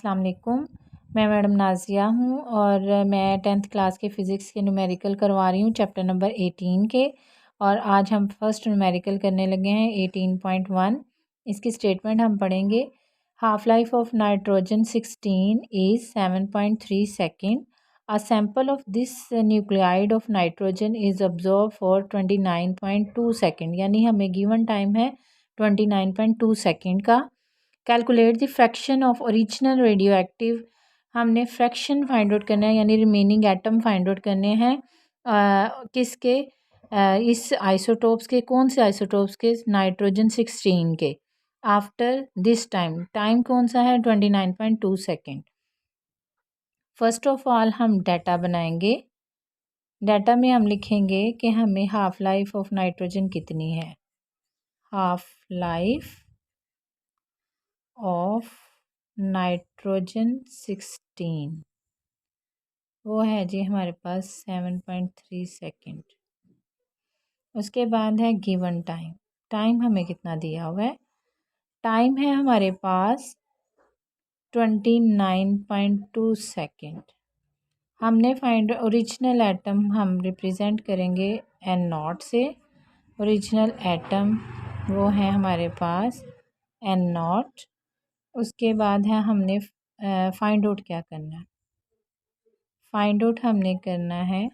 अस्सलाम वालेकुम। मैं मैडम नाज़िया हूँ और मैं 10th क्लास के फ़िज़िक्स के न्यूमेरिकल करवा रही हूँ चैप्टर नंबर 18 के। और आज हम फर्स्ट न्यूमेरिकल करने लगे हैं 18.1। इसकी स्टेटमेंट हम पढ़ेंगे। Half life of nitrogen 16 is 7.3 second. A sample of this nuclide of nitrogen is observe for 29.2 second. यानी हमें गिवन टाइम है 29.2 सेकेंड का। Calculate the fraction of original radio active. हमने फ्रैक्शन फाइंड आउट करना है यानी रिमेनिंग एटम फाइंड आउट करने हैं किसके इस आइसोटोप्स के। कौन से आइसोटोप्स के? नाइट्रोजन 16 के। आफ्टर दिस टाइम कौन सा है? 29.2 सेकेंड। फर्स्ट ऑफ ऑल हम डाटा बनाएंगे। डाटा में हम लिखेंगे कि हमें हाफ लाइफ ऑफ नाइट्रोजन कितनी है। हाफ लाइफ ऑफ नाइट्रोजन 16 वो है जी हमारे पास 7.3 सेकेंड। उसके बाद है गिवन टाइम। टाइम हमें कितना दिया हुआ है? टाइम है हमारे पास 29.2 सेकेंड। हमने फाइंड ओरिजिनल एटम हम रिप्रेजेंट करेंगे N0 से। ओरिजिनल एटम वो है हमारे पास N0। उसके बाद है हमने फाइंड आउट क्या करना है? फाइंड आउट हमने करना है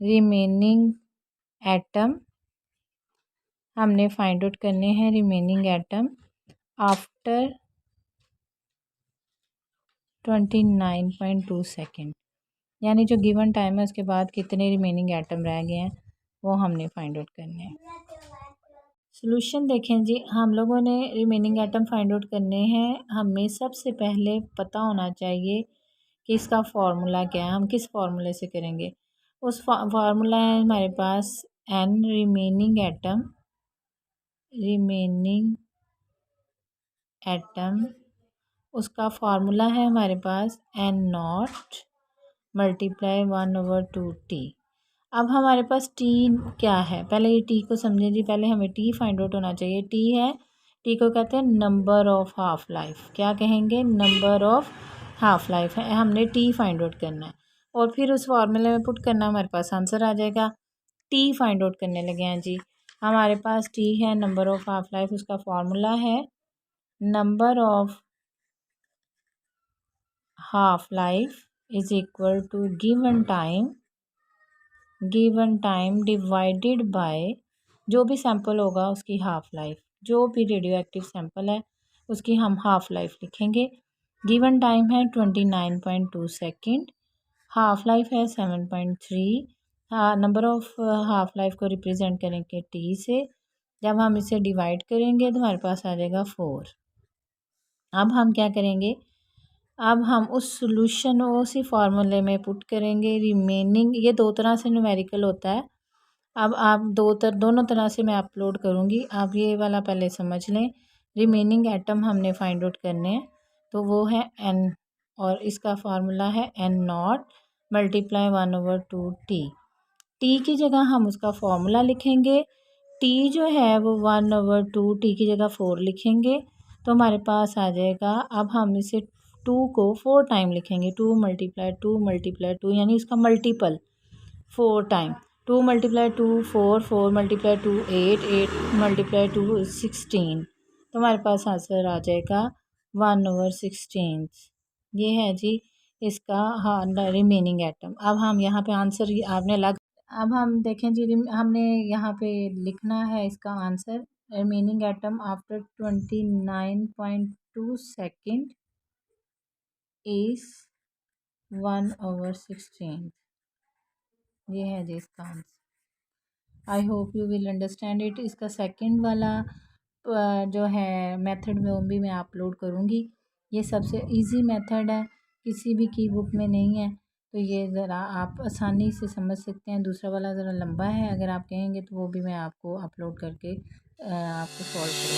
रिमेनिंग एटम। हमने फाइंड आउट करने हैं रिमेनिंग एटम आफ्टर 29.2 सेकेंड। यानी जो गिवन टाइम है उसके बाद कितने रिमेनिंग एटम रह गए हैं वो हमने फाइंड आउट करने हैं। सॉल्यूशन देखें जी, हम लोगों ने रिमेनिंग एटम फाइंड आउट करने हैं। हमें सबसे पहले पता होना चाहिए कि इसका फार्मूला क्या है। हम किस फार्मूले से करेंगे? उस फार्मूला है हमारे पास n रिमेनिंग एटम उसका फार्मूला है हमारे पास N0 मल्टीप्लाई 1/2T। अब हमारे पास T क्या है? पहले ये T को समझें जी। पहले हमें T फाइंड आउट होना चाहिए। T है, T को कहते हैं नंबर ऑफ हाफ लाइफ। क्या कहेंगे? नंबर ऑफ हाफ लाइफ है। हमने T फाइंड आउट करना है और फिर उस फार्मूले में पुट करना, हमारे पास आंसर आ जाएगा। T फाइंड आउट करने लगे हैं जी। हमारे पास T है नंबर ऑफ हाफ लाइफ। उसका फार्मूला है number of half life is equal to given time divided by जो भी सैंपल होगा उसकी हाफ लाइफ। जो भी रेडियो एक्टिव सैंपल है उसकी हम हाफ लाइफ लिखेंगे। गिवन टाइम है 29.2 सेकेंड। हाफ लाइफ है 7.3। नंबर ऑफ हाफ लाइफ को रिप्रेजेंट करेंगे T से। जब हम इसे डिवाइड करेंगे तो हमारे पास आ जाएगा 4। अब हम क्या करेंगे? अब हम उस सॉल्यूशन को उसी फार्मूले में पुट करेंगे। रिमेनिंग ये दो तरह से न्यूमेरिकल होता है। अब आप दोनों तरह से मैं अपलोड करूँगी। आप ये वाला पहले समझ लें। रिमेनिंग एटम हमने फाइंड आउट करने हैं तो वो है N और इसका फार्मूला है N0 मल्टीप्लाई 1/2T। T की जगह हम उसका फार्मूला लिखेंगे। T जो है वो 1/2T की जगह 4 लिखेंगे तो हमारे पास आ जाएगा। अब हम इसे 2 को 4 टाइम लिखेंगे। 2 मल्टीप्लाई 2 मल्टीप्लाई 2 यानी इसका multiple 4 time. 2 multiply 2 4, 4 multiply 2 8, 8 multiply 2 16। तो हमारे पास आंसर आ जाएगा 1/16। ये है जी इसका रिमेनिंग एटम। अब हम यहाँ पे आंसर आपने अब हम देखें जी, हमने यहाँ पे लिखना है इसका answer. Remaining atom after 29.2 second is 1/16। ये है जी इसका answer. I hope you will understand it. इसका सेकंड वाला जो है मेथड में वो भी मैं अपलोड करूँगी। ये सबसे इजी मेथड है, किसी भी की बुक में नहीं है, तो ये ज़रा आप आसानी से समझ सकते हैं। दूसरा वाला ज़रा लंबा है, अगर आप कहेंगे तो वो भी मैं आपको अपलोड करके आपको सॉल्व करवा